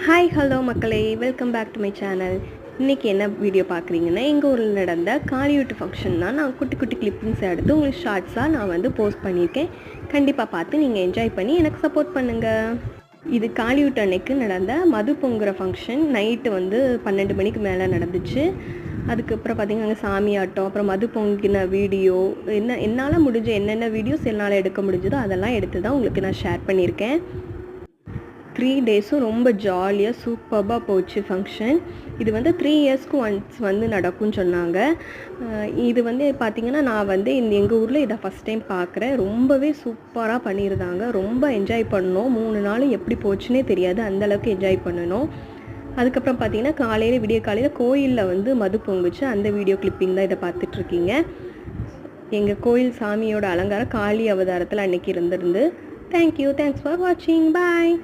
Hi hello மக்களே, welcome back to my channel. இன்றைக்கி என்ன வீடியோ பார்க்குறீங்கன்னா, எங்கள் ஊரில் நடந்த காலிவுட் ஃபங்க்ஷன் தான். நான் குட்டி குட்டி கிளிப்பிங்ஸ் எடுத்து உங்களுக்கு ஷார்ட்ஸாக நான் போஸ்ட் பண்ணியிருக்கேன். கண்டிப்பாக பார்த்து நீங்கள் என்ஜாய் பண்ணி எனக்கு சப்போர்ட் பண்ணுங்கள். இது காலிவுட் அன்னைக்கு நடந்த மது பொங்குற ஃபங்க்ஷன். நைட்டு 12 மணிக்கு மேலே நடந்துச்சு. அதுக்கப்புறம் பார்த்திங்கன்னா சாமி ஆட்டம், அப்புறம் மது பொங்கின வீடியோ, என்னால் முடிஞ்ச என்னென்ன வீடியோஸ் என்னால் எடுக்க முடிஞ்சதோ அதெல்லாம் எடுத்து தான் உங்களுக்கு நான் ஷேர் பண்ணியிருக்கேன். 3 டேஸும் ரொம்ப ஜாலியாக சூப்பராக போச்சு ஃபங்க்ஷன். இது 3 இயர்ஸ்க்கு ஒன்ஸ் நடக்கும்னு சொன்னாங்க. இது பார்த்திங்கன்னா நான் எங்கள் ஊரில் இதை ஃபஸ்ட் டைம் பார்க்குறேன். ரொம்பவே சூப்பராக பண்ணியிருந்தாங்க. ரொம்ப என்ஜாய் பண்ணோம். 3 நாள் எப்படி போச்சுன்னே தெரியாது, அந்தளவுக்கு என்ஜாய் பண்ணணும். அதுக்கப்புறம் பார்த்திங்கன்னா விடிய காலையில் கோயிலில் மது பொங்குச்சு. அந்த வீடியோ கிளிப்பிங் தான் இதை பார்த்துட்ருக்கீங்க. எங்கள் கோயில் சாமியோட அலங்காரம் காளி அவதாரத்தில் அன்றைக்கி இருந்திருந்து. தேங்க்யூ, தேங்க்ஸ் ஃபார் வாட்சிங், பாய்.